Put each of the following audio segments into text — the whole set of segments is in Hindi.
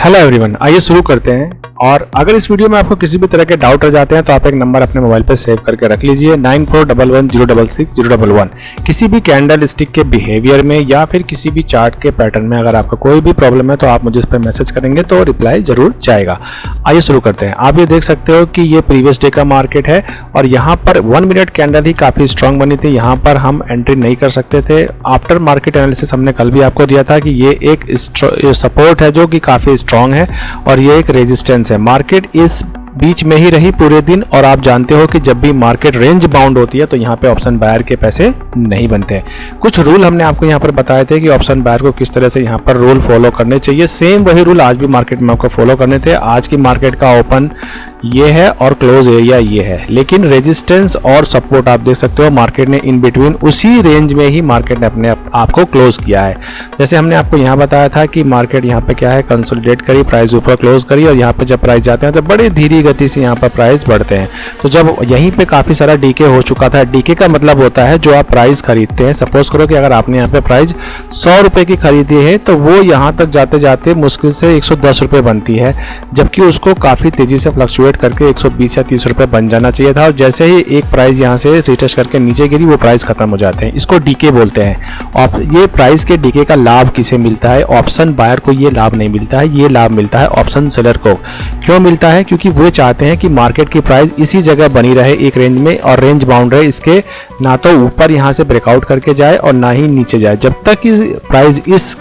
हेलो एवरीवन, आइए शुरू करते हैं। और अगर इस वीडियो में आपको किसी भी तरह के डाउट रह जाते हैं तो आप एक नंबर अपने मोबाइल पर सेव करके रख लीजिए 9411066011। किसी भी कैंडल स्टिक के बिहेवियर में या फिर किसी भी चार्ट के पैटर्न में अगर आपको कोई भी प्रॉब्लम है तो आप मुझे इस पर मैसेज करेंगे तो रिप्लाई जरूर जाएगा। आइए शुरू करते हैं। आप ये देख सकते हो कि ये प्रीवियस डे का मार्केट है और यहाँ पर 1 मिनट कैंडल ही काफी स्ट्रांग बनी थी। यहाँ पर हम एंट्री नहीं कर सकते थे। आफ्टर मार्केट एनालिसिस हमने कल भी आपको दिया था कि ये एक सपोर्ट है जो कि काफी स्ट्रांग है और ये एक रेजिस्टेंस है। मार्केट इस बीच में ही रही पूरे दिन और आप जानते हो कि जब भी मार्केट रेंज बाउंड होती है तो यहाँ पे ऑप्शन बायर के पैसे नहीं बनते हैं। कुछ रूल हमने आपको यहाँ पर बताए थे कि ऑप्शन बायर को किस तरह से यहाँ पर रूल फॉलो करने चाहिए। सेम वही रूल आज भी मार्केट में आपको फॉलो करने थे। आज की मार्केट का ओपन ये है और क्लोज एरिया ये है, लेकिन रेजिस्टेंस और सपोर्ट आप देख सकते हो मार्केट ने इन बिटवीन उसी रेंज में ही मार्केट ने अपने आप को क्लोज किया है। जैसे हमने आपको यहाँ बताया था कि मार्केट यहाँ पे क्या है, कंसोलिडेट करी, प्राइस ऊपर क्लोज करी और यहाँ पे जब प्राइस जाते हैं तो बड़ी धीरे गति से यहाँ पर प्राइस बढ़ते हैं। तो जब यहीं पे काफी सारा डीके हो चुका था, डीके का मतलब होता है जो आप प्राइस खरीदते हैं। सपोज करो कि अगर आपने यहाँ पे प्राइस 100 रुपए की खरीदी है तो वो यहाँ तक जाते जाते मुश्किल से 110 रुपए बनती है, जबकि उसको काफी तेजी से फ्लक्चुएट करके 120 या 30 रुपए बन जाना चाहिए था। और जैसे ही एक प्राइस यहाँ से रिटेस्ट करके नीचे गिरी वो प्राइस खत्म हो जाते हैं। इसको डीके बोलते हैं। और ये प्राइस के डीके का लाभ किसे मिलता है? ऑप्शन बायर को ये लाभ नहीं मिलता है, ये लाभ मिलता है ऑप्शन सेलर को। क्यों मिलता है? क्योंकि वो चाहते हैं कि मार्केट की प्राइस इसी जगह बनी रहे एक रेंज में और रेंज बाउंड रहे, इसके ना तो ऊपर यहाँ से ब्रेकआउट करके जाए और ना ही नीचे जाए। जब तक कि प्राइस इस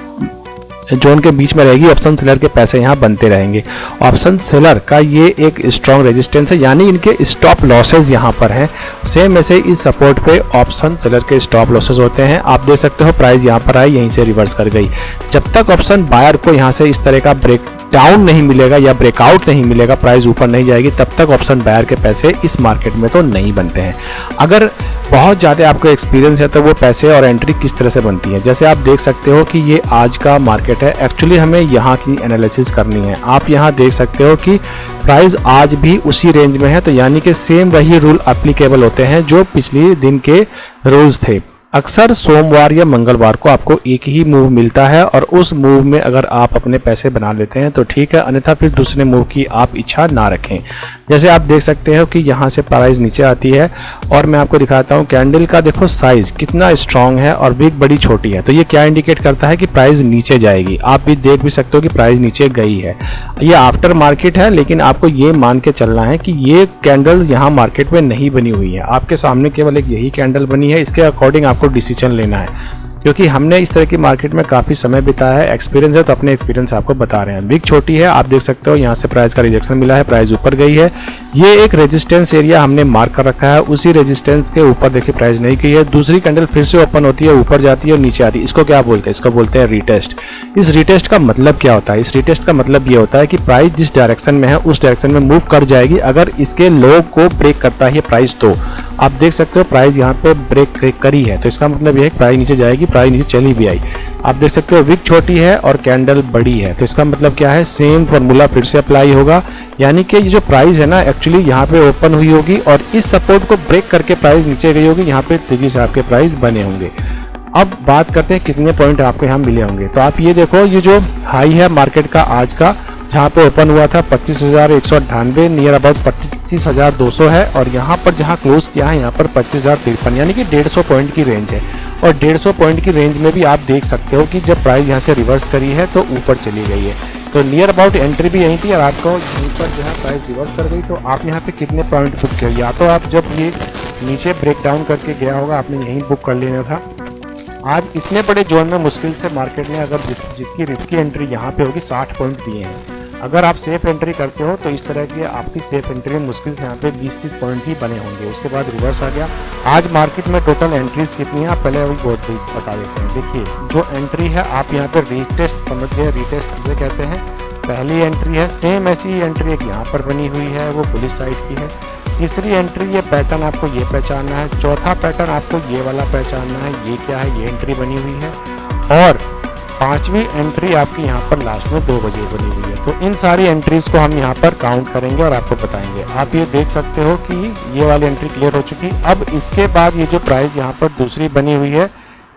जोन के बीच में रहेगी ऑप्शन सेलर के पैसे यहाँ बनते रहेंगे। ऑप्शन सेलर का ये एक स्ट्रॉन्ग रेजिस्टेंस है, यानी इनके स्टॉप लॉसेस यहाँ पर हैं। सेम ऐसे इस सपोर्ट पे ऑप्शन सेलर के स्टॉप लॉसेस होते हैं। आप देख सकते हो प्राइस यहाँ पर आई, यहीं से रिवर्स कर गई। जब तक ऑप्शन बायर को यहाँ से इस तरह का ब्रेक डाउन नहीं मिलेगा या ब्रेकआउट नहीं मिलेगा, प्राइस ऊपर नहीं जाएगी, तब तक ऑप्शन बायर के पैसे इस मार्केट में तो नहीं बनते हैं। अगर बहुत ज़्यादा आपको एक्सपीरियंस है तो वो पैसे और एंट्री किस तरह से बनती है, जैसे आप देख सकते हो कि ये आज का मार्केट है। एक्चुअली हमें यहाँ की एनालिसिस करनी है। आप यहाँ देख सकते हो कि प्राइस आज भी उसी रेंज में है, तो यानी कि सेम वही रूल एप्लीकेबल होते हैं जो पिछले दिन के रूल्स थे। अक्सर सोमवार या मंगलवार को आपको एक ही मूव मिलता है और उस मूव में अगर आप अपने पैसे बना लेते हैं तो ठीक है, अन्यथा फिर दूसरे मूव की आप इच्छा ना रखें। जैसे आप देख सकते हो कि यहाँ से प्राइस नीचे आती है और मैं आपको दिखाता हूँ कैंडल का देखो साइज कितना स्ट्रांग है और बिग बड़ी छोटी है। तो ये क्या इंडिकेट करता है कि प्राइस नीचे जाएगी। आप भी देख भी सकते हो कि प्राइस नीचे गई है। ये आफ्टर मार्केट है, लेकिन आपको ये मान के चलना है कि ये कैंडल्स यहाँ मार्केट में नहीं बनी हुई है। आपके सामने केवल एक यही कैंडल बनी है। इसके अकॉर्डिंग आपको डिसीजन लेना है, क्योंकि हमने इस तरह की मार्केट में काफ़ी समय बिताया है, एक्सपीरियंस है, तो अपने एक्सपीरियंस आपको बता रहे हैं। बिग छोटी है, आप देख सकते हो यहाँ से प्राइस का रिजेक्शन मिला है, प्राइस ऊपर गई है। ये एक रेजिस्टेंस एरिया हमने मार्क कर रखा है, उसी रेजिस्टेंस के ऊपर देखिए प्राइस नहीं गई है। दूसरी कैंडल फिर से ओपन होती है, ऊपर जाती है और नीचे आती है। इसको क्या बोलते हैं? इसको बोलते हैं रीटेस्ट। इस रीटेस्ट का मतलब क्या होता है? इस रीटेस्ट का मतलब ये होता है कि प्राइस जिस डायरेक्शन में है उस डायरेक्शन में मूव कर जाएगी अगर इसके लो को ब्रेक करता है प्राइस। तो आप देख सकते हो प्राइस यहाँ पे ब्रेक करी है, तो इसका मतलब यह है कि प्राइस नीचे जाएगी। प्राइस नीचे चली भी आई। आप देख सकते हो विक छोटी है और कैंडल बड़ी है, तो इसका मतलब क्या है? सेम फॉर्मूला फिर से अप्लाई होगा, यानी कि ये जो प्राइस है ना एक्चुअली यहाँ पे ओपन हुई होगी और इस सपोर्ट को ब्रेक करके प्राइस नीचे गई होगी। यहाँ पे तेजी से आपके प्राइस बने होंगे। अब बात करते हैं कितने पॉइंट आपको यहाँ मिले होंगे। तो आप ये देखो, ये जो हाई है मार्केट का आज का, जहाँ पे ओपन हुआ था 25,198, नियर अबाउट 25,200 है। और यहाँ पर जहाँ क्लोज किया है यहाँ पर 25,053, यानी कि 150 पॉइंट की रेंज है। और 150 पॉइंट की रेंज में भी आप देख सकते हो कि जब प्राइस यहाँ से रिवर्स करी है तो ऊपर चली गई है। तो नियर अबाउट एंट्री भी यहीं थी और आपको यहीं पर जो है प्राइस रिवर्स कर गई। तो आप यहाँ पे कितने पॉइंट बुक किए? या तो आप जब ये नीचे ब्रेक डाउन करके गया होगा आपने यहीं बुक कर लेना था। आज इतने बड़े जोन में मुश्किल से मार्केट ने अगर जिसकी रिस्की एंट्री यहाँ पे होगी 60 पॉइंट दिए हैं। अगर आप सेफ एंट्री करते हो तो इस तरह की आपकी सेफ एंट्री में मुश्किल से यहाँ पे 20-30 पॉइंट ही बने होंगे। उसके बाद रिवर्स आ गया। आज मार्केट में टोटल एंट्रीज कितनी है आप पहले वही बता देते हैं। देखिए जो एंट्री है आप यहाँ पे रीटेस्ट समझ गए, रीटेस्ट इसे कहते हैं। पहली एंट्री है, सेम ऐसी एंट्री एक यहाँ पर बनी हुई है, वो पुलिस साइड की है। तीसरी एंट्री ये पैटर्न आपको ये पहचानना है। चौथा पैटर्न आपको ये वाला पहचानना है। ये क्या है? ये एंट्री बनी हुई है। और पांचवी एंट्री आपकी यहाँ पर लास्ट में 2 बजे बनी हुई है। तो इन सारी एंट्रीज को हम यहाँ पर काउंट करेंगे और आपको बताएंगे। आप ये देख सकते हो कि ये वाली एंट्री क्लियर हो चुकी। अब इसके बाद ये जो प्राइस यहाँ पर दूसरी बनी हुई है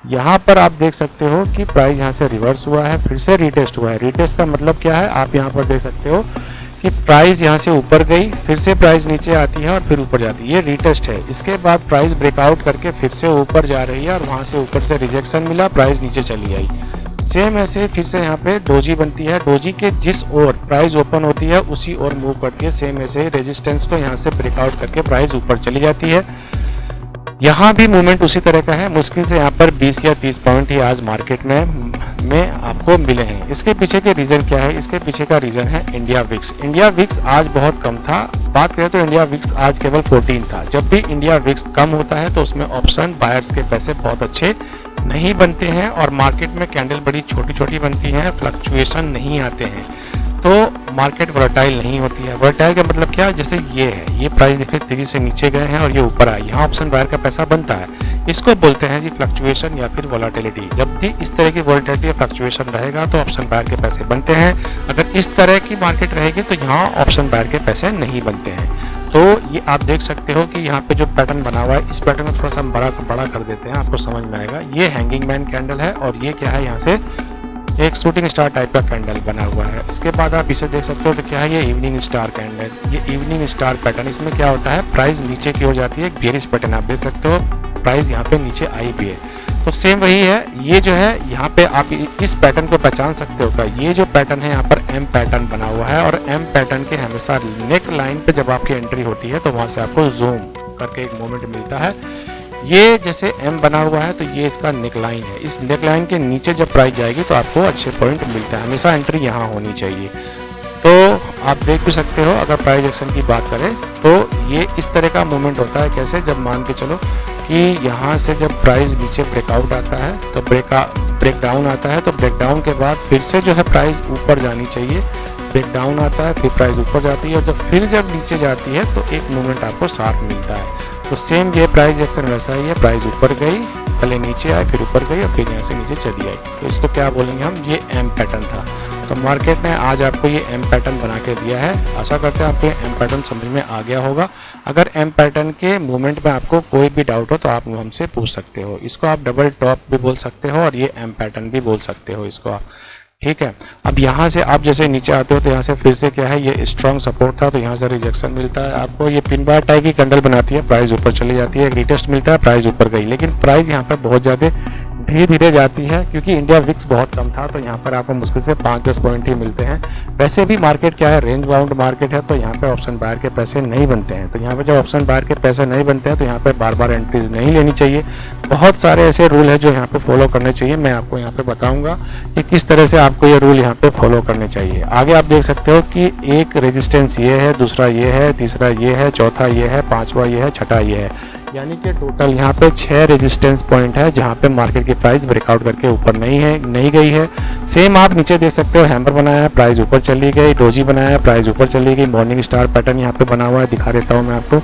यहाँ पर आप देख सकते हो कि प्राइस यहाँ से रिवर्स हुआ है, फिर से रीटेस्ट हुआ है। रीटेस्ट का मतलब क्या है, आप यहाँ पर देख सकते हो कि प्राइस यहाँ से ऊपर गई, फिर से प्राइस नीचे आती है और फिर ऊपर जाती है, ये रीटेस्ट है। इसके बाद प्राइस ब्रेकआउट करके फिर से ऊपर जा रही है और वहाँ से ऊपर से रिजेक्शन मिला, प्राइस नीचे चली आई। सेम ऐसे फिर से यहाँ पे डोजी बनती है, डोजी के जिस ओर प्राइस ओपन होती है उसी ओर मूव करती है। सेम ऐसे रेजिस्टेंस को यहाँ से ब्रेकआउट करके प्राइस ऊपर चली जाती है। यहाँ भी मूवमेंट उसी तरह का है। मुश्किल से यहाँ पर 20 या 30 पॉइंट ही आज मार्केट में आपको मिले हैं। इसके पीछे के रीज़न क्या है, इसके पीछे का रीज़न है इंडिया विक्स। इंडिया विक्स आज बहुत कम था, बात करें तो इंडिया विक्स आज केवल 14 था। जब भी इंडिया विक्स कम होता है तो उसमें ऑप्शन बायर्स के पैसे बहुत अच्छे नहीं बनते हैं और मार्केट में कैंडल बड़ी छोटी छोटी बनती हैं, फ्लक्चुएशन नहीं आते हैं, तो मार्केट वोलेटाइल नहीं होती है। वोलेटाइल का मतलब क्या है, जैसे ये है, ये प्राइस देखिए तेजी से नीचे गए हैं और ये ऊपर आए, यहाँ ऑप्शन बायर का पैसा बनता है। इसको बोलते हैं जी फ्लक्चुएशन या फिर वोलेटिलिटी। जब भी इस तरह की वोलेटिलिटी या फ्लक्चुएशन रहेगा तो ऑप्शन बायर के पैसे बनते हैं। अगर इस तरह की मार्केट रहेगी तो यहाँ ऑप्शन बायर के पैसे नहीं बनते हैं। तो ये आप देख सकते हो कि यहाँ पे जो पैटर्न बना हुआ है, इस पैटर्न को थोड़ा सा हम बड़ा कर देते हैं, आपको समझ में आएगा। ये हैंगिंग मैन कैंडल है और ये क्या है, यहाँ से एक शूटिंग स्टार टाइप का कैंडल बना हुआ है। इसके बाद आप इसे देख सकते हो तो क्या है, ये इवनिंग स्टार कैंडल, ये इवनिंग स्टार पैटर्न। इसमें क्या होता है, प्राइस नीचे की ओर जाती है, एक बेरिश पैटर्न आप देख सकते हो, प्राइस यहाँ पे नीचे आई भी है। तो सेम वही है, ये जो है यहाँ पे आप इस पैटर्न को पहचान सकते हो क्या, ये जो पैटर्न है यहाँ पर एम पैटर्न बना हुआ है और एम पैटर्न के हमेशा नेक लाइन पे जब आपकी एंट्री होती है तो वहाँ से आपको जूम करके एक मोमेंट मिलता है। ये जैसे एम बना हुआ है तो ये इसका नेक लाइन है, इस नेक लाइन के नीचे जब प्राइस जाएगी तो आपको अच्छे पॉइंट मिलता है। हमेशा एंट्री यहाँ होनी चाहिए। तो आप देख भी सकते हो, अगर प्राइस एक्शन की बात करें तो ये इस तरह का मूवमेंट होता है। कैसे, जब मान के चलो कि यहाँ से जब प्राइस नीचे ब्रेकआउट आता है तो ब्रेकडाउन आता है, तो ब्रेकडाउन के बाद फिर से जो है प्राइस ऊपर जानी चाहिए, ब्रेकडाउन आता है फिर प्राइस ऊपर जाती है और जब नीचे जाती है तो एक मूवमेंट आपको शार्प मिलता है। तो सेम ये प्राइस एक्शन वैसा ही है, प्राइस ऊपर गई, पहले नीचे आए, फिर ऊपर गई और फिर यहाँ से नीचे चली आई। तो इसको क्या बोलेंगे हम, ये एम पैटर्न था। तो मार्केट ने आज आपको ये एम पैटर्न बना के दिया है। आशा करते हैं आपको एम पैटर्न समझ में आ गया होगा। अगर एम पैटर्न के मूवमेंट में आपको कोई भी डाउट हो तो आप हमसे पूछ सकते हो। इसको आप डबल टॉप भी बोल सकते हो और ये एम पैटर्न भी बोल सकते हो इसको आप, ठीक है। अब यहाँ से आप जैसे नीचे आते हो तो यहाँ से फिर से क्या है, ये स्ट्रॉन्ग सपोर्ट था तो यहाँ से रिजेक्शन मिलता है आपको। ये पिन बार टाइप की कैंडल बनाती है, प्राइस ऊपर चली जाती है, एक रिटेस्ट मिलता है, प्राइस ऊपर गई, लेकिन प्राइस यहाँ पर बहुत ज़्यादा धीरे धीरे जाती है क्योंकि इंडिया विक्स बहुत कम था। तो यहाँ पर आपको मुश्किल से 5-10 पॉइंट ही मिलते हैं। वैसे भी मार्केट क्या है, रेंज बाउंड मार्केट है, तो यहाँ पे ऑप्शन बायर के पैसे नहीं बनते हैं। तो यहाँ पे जब ऑप्शन बायर के पैसे नहीं बनते हैं तो यहाँ पे बार बार एंट्रीज नहीं लेनी चाहिए। बहुत सारे ऐसे रूल है जो यहाँ पे फॉलो करने चाहिए। मैं आपको यहाँ पे बताऊंगा कि किस तरह से आपको ये रूल यहाँ पे फॉलो करने चाहिए। आगे आप देख सकते हो कि एक रेजिस्टेंस ये है, दूसरा ये है, तीसरा ये है, चौथा ये है, पांचवा ये है, छठा ये है, यानी कि टोटल यहाँ पे 6 रेजिस्टेंस पॉइंट है जहाँ पे मार्केट की प्राइस ब्रेकआउट करके ऊपर नहीं गई है। सेम आप नीचे देख सकते हो, हैमर बनाया है, प्राइस ऊपर चली गई, डोजी बनाया है, प्राइस ऊपर चली गई, मॉर्निंग स्टार पैटर्न यहाँ पे बना हुआ है, दिखा देता हूँ मैं आपको।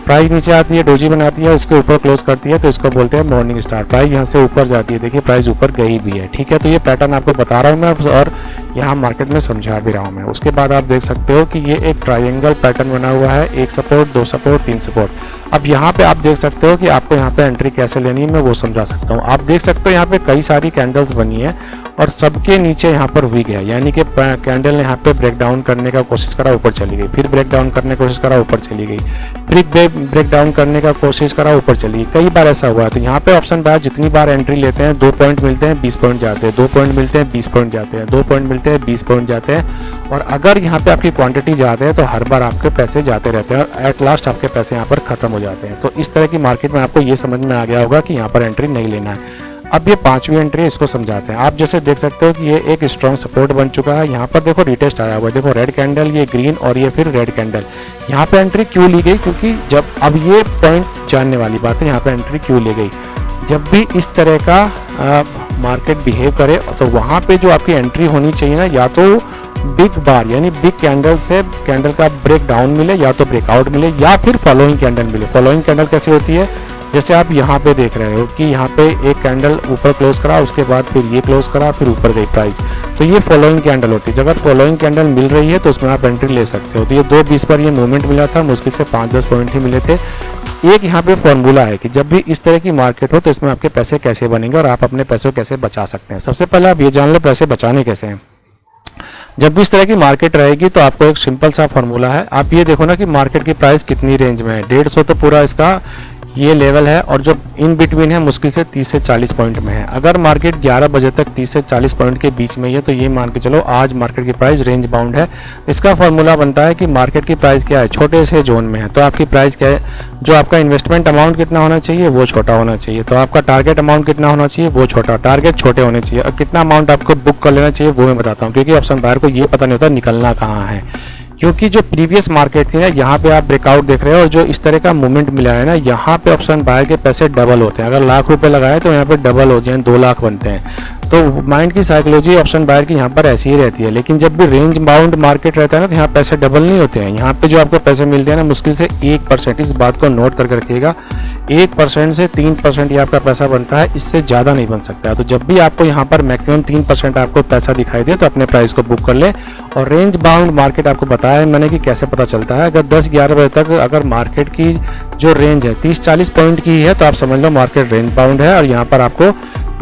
प्राइस नीचे आती है, डोजी बनाती है, उसके ऊपर क्लोज करती है तो इसको बोलते हैं मॉर्निंग स्टार। प्राइस यहाँ से ऊपर जाती है, देखिए प्राइस ऊपर गई भी है, ठीक है। तो ये पैटर्न आपको बता रहा हूँ मैं और यहाँ मार्केट में समझा भी रहा हूँ मैं। उसके बाद आप देख सकते हो कि ये एक ट्रायंगल पैटर्न बना हुआ है, 1 सपोर्ट, 2 सपोर्ट, 3 सपोर्ट। अब यहाँ पे आप देख सकते हो कि आपको यहाँ पे एंट्री कैसे लेनी है, मैं वो समझा सकता हूँ। आप देख सकते हो यहाँ पे कई सारी कैंडल्स बनी है और सबके नीचे यहाँ पर वीक है, यानी कि कैंडल ने यहाँ पे ब्रेक डाउन करने का कोशिश करा, ऊपर चली गई, फिर ब्रेक डाउन करने की कोशिश करा, ऊपर चली गई, फिर ब्रेक डाउन करने का कोशिश करा, ऊपर चली गई। कई बार ऐसा हुआ। तो यहाँ पे ऑप्शन बायर जितनी बार एंट्री लेते हैं, 2 पॉइंट मिलते हैं 20 पॉइंट जाते हैं, 2 पॉइंट मिलते हैं 20 पॉइंट जाते हैं, 2 पॉइंट मिलते हैं 20 पॉइंट जाते हैं। और अगर यहाँ पे आपकी क्वांटिटी ज़्यादा है तो हर बार आपके पैसे जाते रहते हैं और एट लास्ट आपके पैसे यहाँ पर खत्म हो जाते हैं। तो इस तरह की मार्केट में आपको ये समझ में आ गया होगा कि यहाँ पर एंट्री नहीं लेना है। अब ये 5वीं एंट्री है, इसको समझाते हैं। आप जैसे देख सकते हो कि ये एक स्ट्रॉन्ग सपोर्ट बन चुका है। यहाँ पर देखो रिटेस्ट आया हुआ है, देखो रेड कैंडल, ये ग्रीन और ये फिर रेड कैंडल। यहाँ पे एंट्री क्यों ली गई, क्योंकि जब अब ये पॉइंट जानने वाली बात है, यहाँ पे एंट्री क्यों ली गई। जब भी इस तरह का मार्केट बिहेव करे तो वहाँ पे जो आपकी एंट्री होनी चाहिए ना, या तो बिग बार यानी बिग कैंडल से कैंडल का ब्रेक डाउन मिले, या तो ब्रेकआउट मिले, या फिर फॉलोइंग कैंडल मिले। फॉलोइंग कैंडल कैसे होती है, जैसे आप यहाँ पे देख रहे हो कि यहाँ पे एक कैंडल ऊपर क्लोज करा, उसके बाद फिर ये क्लोज करा, फिर ऊपर गई प्राइस, तो ये फॉलोइंग कैंडल होती है। अगर फॉलोइंग कैंडल मिल रही है तो उसमें आप एंट्री ले सकते हो। तो ये 2:20 पर ये मूवमेंट मिला था, मुश्किल से 5-10 पॉइंट ही मिले थे। एक यहाँ पे फॉर्मूला है कि जब भी इस तरह की मार्केट हो तो इसमें आपके पैसे कैसे बनेंगे और आप अपने पैसों को कैसे बचा सकते हैं। सबसे पहले आप ये जान लो पैसे बचाने कैसे हैं। जब भी इस तरह की मार्केट रहेगी तो आपको एक सिंपल सा फॉर्मूला है। आप ये देखो ना कि मार्केट की प्राइस कितनी रेंज में है। 150 तो पूरा इसका ये लेवल है और जो इन बिटवीन है मुश्किल से 30 से 40 पॉइंट में है। अगर मार्केट 11 बजे तक 30 से 40 पॉइंट के बीच में है तो ये मान के चलो आज मार्केट की प्राइस रेंज बाउंड है। इसका फॉर्मूला बनता है कि मार्केट की प्राइस क्या है, छोटे से जोन में है तो आपकी प्राइस क्या है, जो आपका इन्वेस्टमेंट अमाउंट कितना होना चाहिए वो छोटा होना चाहिए, तो आपका टारगेट अमाउंट कितना होना चाहिए वो छोटा, टारगेट छोटे होने चाहिए। और कितना अमाउंट आपको बुक कर लेना चाहिए वो मैं बताता हूँ, क्योंकि ऑप्शन बायर को ये पता नहीं होता निकलना कहाँ है। क्योंकि जो प्रीवियस मार्केट थी ना, यहाँ पे आप ब्रेकआउट देख रहे हो और जो इस तरह का मूवमेंट मिला है ना, यहाँ पे ऑप्शन बायर के पैसे डबल होते हैं। अगर लाख रुपए लगाए तो यहाँ पे डबल हो जाए, 2 लाख बनते हैं। तो माइंड की साइकोलॉजी ऑप्शन बायर की यहाँ पर ऐसी ही रहती है। लेकिन जब भी रेंज बाउंड मार्केट रहता है ना तो यहाँ पैसे डबल नहीं होते हैं। यहाँ पे जो आपको पैसे मिलते हैं ना मुश्किल से 1%, इस बात को नोट करके रखिएगा, 1% से 3% ये आपका पैसा बनता है, इससे ज़्यादा नहीं बन सकता है। तो जब भी आपको यहाँ पर मैक्सिमम 3% आपको पैसा दिखाई दे तो अपने प्राइस को बुक कर ले। और रेंज बाउंड मार्केट आपको बताया है मैंने कि कैसे पता चलता है। अगर 10-11 बजे तक अगर मार्केट की जो रेंज है 30-40 पॉइंट की है तो आप समझ लो मार्केट रेंज बाउंड है और यहाँ पर आपको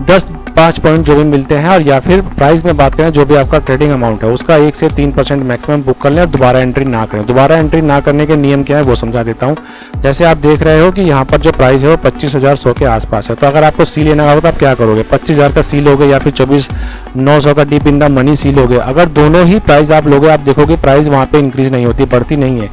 10-5 पॉइंट जो भी मिलते हैं। और या फिर प्राइस में बात करें जो भी आपका ट्रेडिंग अमाउंट है उसका 1 से 3% मैक्सिमम बुक कर लें और दोबारा एंट्री ना करें। दोबारा एंट्री ना करने के नियम क्या है वो समझा देता हूँ। जैसे आप देख रहे हो कि यहाँ पर जो प्राइस है वो 25,100 के आसपास है, तो अगर आपको सी लेना होगा तो आप क्या करोगे, 25,000 का सी लोगे या फिर 24,900 का डीप इन द मनी सी लोगे। अगर दोनों ही प्राइस आप लोगे आप देखोगे प्राइस वहाँ पे इंक्रीज नहीं होती, बढ़ती नहीं है।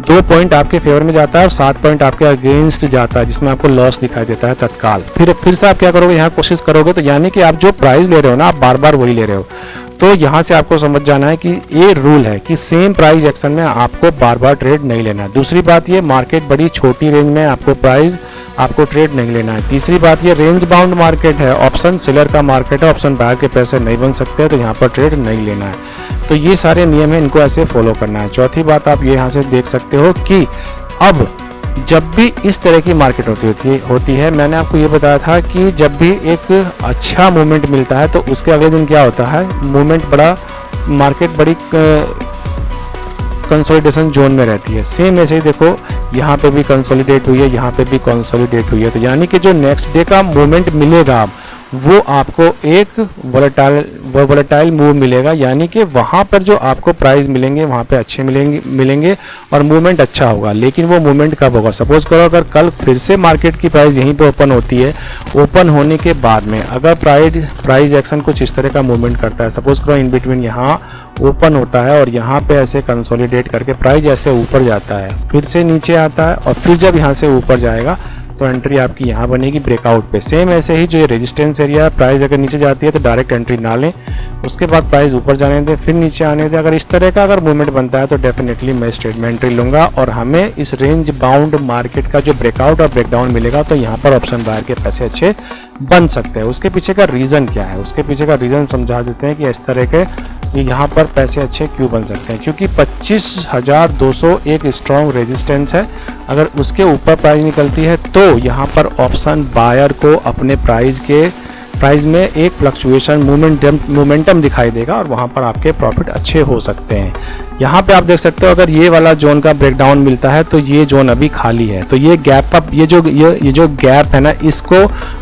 2 पॉइंट आपके फेवर में जाता है और 7 पॉइंट आपके अगेंस्ट जाता है, जिसमें आपको लॉस दिखाई देता है तत्काल। फिर से आप क्या करोगे, यहाँ कोशिश करोगे तो यानी कि आप जो प्राइस ले रहे हो ना आप बार बार वही ले रहे हो। तो यहाँ से आपको समझ जाना है कि ये रूल है कि सेम प्राइस एक्शन में आपको बार बार ट्रेड नहीं लेना है। दूसरी बात ये मार्केट बड़ी छोटी रेंज में आपको ट्रेड नहीं लेना है। तीसरी बात ये रेंज बाउंड मार्केट है, ऑप्शन सेलर का मार्केट है, ऑप्शन बायर के पैसे नहीं बन सकते तो यहाँ पर ट्रेड नहीं लेना है। तो ये सारे नियम है, इनको ऐसे फॉलो करना है। चौथी बात आप ये यहाँ से देख सकते हो कि अब जब भी इस तरह की मार्केट होती है मैंने आपको ये बताया था कि जब भी एक अच्छा मूवमेंट मिलता है तो उसके अगले दिन क्या होता है, मार्केट बड़ी कंसोलिडेशन जोन में रहती है। सेम ऐसे ही देखो यहाँ पे भी कंसोलिडेट हुई है, यहाँ पे भी कंसोलिडेट हुई है। तो यानी कि जो नेक्स्ट डे का मूवमेंट मिलेगा वो आपको एक वोलेटाइल मूव मिलेगा, यानी कि वहाँ पर जो आपको प्राइस मिलेंगे वहाँ पे अच्छे मिलेंगे और मूवमेंट अच्छा होगा। लेकिन वो मूवमेंट कब होगा, सपोज करो अगर कल फिर से मार्केट की प्राइस यहीं पे ओपन होती है, ओपन होने के बाद में अगर प्राइस एक्शन कुछ इस तरह का मूवमेंट करता है, सपोज करो इन बिटवीन यहाँ ओपन होता है और यहाँ पे ऐसे कंसोलिडेट करके प्राइस ऐसे ऊपर जाता है, फिर से नीचे आता है और फिर जब यहाँ से ऊपर जाएगा तो एंट्री आपकी यहाँ बनेगी ब्रेकआउट पे। सेम ऐसे ही जो ये रेजिस्टेंस एरिया है, प्राइस अगर नीचे जाती है तो डायरेक्ट एंट्री ना लें, उसके बाद प्राइस ऊपर जाने दें फिर नीचे आने दें। अगर इस तरह का अगर मूवमेंट बनता है तो डेफिनेटली मैं स्ट्रेट में एंट्री लूँगा और हमें इस रेंज बाउंड मार्केट का जो ब्रेकआउट और ब्रेकडाउन मिलेगा तो यहाँ पर ऑप्शन बायर के पैसे अच्छे बन सकते हैं। उसके पीछे का रीज़न क्या है, उसके पीछे का रीज़न समझा देते हैं कि इस तरह के यहाँ पर पैसे अच्छे क्यों बन सकते हैं। क्योंकि 25,200 एक स्ट्रॉन्ग रेजिस्टेंस है, अगर उसके ऊपर प्राइस निकलती है तो यहाँ पर ऑप्शन बायर को अपने प्राइस में एक फ्लक्चुएशन मोमेंटम दिखाई देगा और वहाँ पर आपके प्रॉफिट अच्छे हो सकते हैं। यहाँ पे आप देख सकते हो अगर ये वाला जोन का ब्रेकडाउन मिलता है तो ये जोन अभी खाली है, तो ये गैप अप ये जो गैप है ना इसको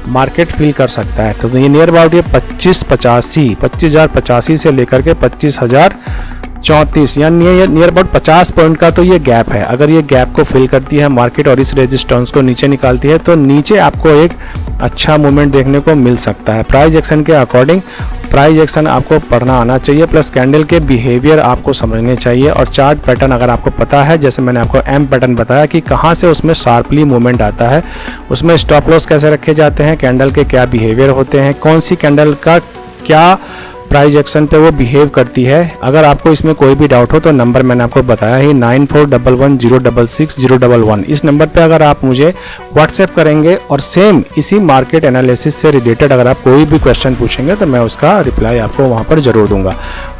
मार्केट फिल कर सकता है। तो ये नियर अबाउट ये 25,085 से लेकर के 25,034 या नियर अबाउट 50 पॉइंट का तो ये गैप है। अगर ये गैप को फिल करती है मार्केट और इस रेजिस्टेंस को नीचे निकालती है तो नीचे आपको एक अच्छा मूवमेंट देखने को मिल सकता है। प्राइस एक्शन के अकॉर्डिंग प्राइस एक्शन आपको पढ़ना आना चाहिए, प्लस कैंडल के बिहेवियर आपको समझने चाहिए और चार्ट पैटर्न अगर आपको पता है, जैसे मैंने आपको एम पैटर्न बताया कि कहाँ से उसमें शार्पली मूवमेंट आता है, उसमें स्टॉप लॉस कैसे रखे जाते हैं, कैंडल के क्या बिहेवियर होते हैं, कौन सी कैंडल का क्या प्राइस एक्शन पे वो बिहेव करती है। अगर आपको इसमें कोई भी डाउट हो तो नंबर मैंने आपको बताया ही 9411066011, इस नंबर पे अगर आप मुझे व्हाट्सएप करेंगे और सेम इसी मार्केट एनालिसिस से रिलेटेड अगर आप कोई भी क्वेश्चन पूछेंगे तो मैं उसका रिप्लाई आपको वहाँ पर ज़रूर दूंगा।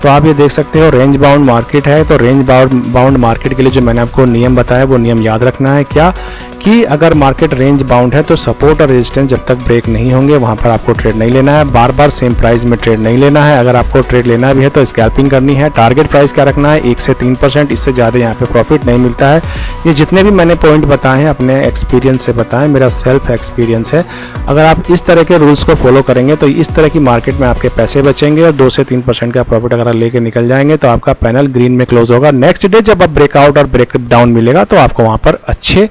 तो आप ये देख सकते हो रेंज बाउंड मार्केट है। तो रेंज बाउंड मार्केट के लिए जो मैंने आपको नियम बताया वो नियम याद रखना है क्या, कि अगर मार्केट रेंज बाउंड है तो सपोर्ट और रेजिस्टेंस जब तक ब्रेक नहीं होंगे वहां पर आपको ट्रेड नहीं लेना है, बार बार सेम प्राइस में ट्रेड नहीं लेना है। अगर आपको ट्रेड लेना भी है तो स्कैल्पिंग करनी है। टारगेट प्राइस क्या रखना है, 1 से 3%, इससे ज़्यादा यहाँ पे प्रॉफिट नहीं मिलता है। ये जितने भी मैंने पॉइंट बताए हैं अपने एक्सपीरियंस से बताएं, मेरा सेल्फ एक्सपीरियंस है। अगर आप इस तरह के रूल्स को फॉलो करेंगे तो इस तरह की मार्केट में आपके पैसे बचेंगे और 2 से 3% का प्रॉफिट अगर लेके निकल जाएंगे तो आपका पैनल ग्रीन में क्लोज होगा। नेक्स्ट डे जब आप ब्रेकआउट और ब्रेक डाउन मिलेगा तो आपको वहाँ पर अच्छे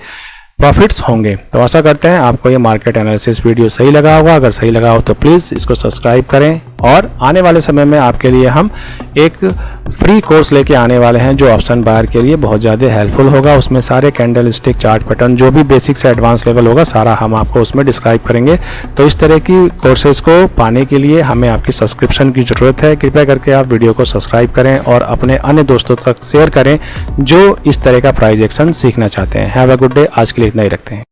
प्रॉफिट्स होंगे। तो आशा करते हैं आपको ये मार्केट एनालिसिस वीडियो सही लगा होगा। अगर सही लगा हो तो प्लीज़ इसको सब्सक्राइब करें, और आने वाले समय में आपके लिए हम एक फ्री कोर्स लेके आने वाले हैं जो ऑप्शन बायर के लिए बहुत ज़्यादा हेल्पफुल होगा। उसमें सारे कैंडल स्टिक चार्ट पैटर्न जो भी बेसिक से एडवांस लेवल होगा सारा हम आपको उसमें डिस्क्राइब करेंगे। तो इस तरह की कोर्सेज को पाने के लिए हमें आपकी सब्सक्रिप्शन की ज़रूरत है। कृपया करके आप वीडियो को सब्सक्राइब करें और अपने अन्य दोस्तों तक शेयर करें जो इस तरह का प्राइस एक्शन सीखना चाहते हैं। Have a good day. आज के लिए इतना ही रखते हैं।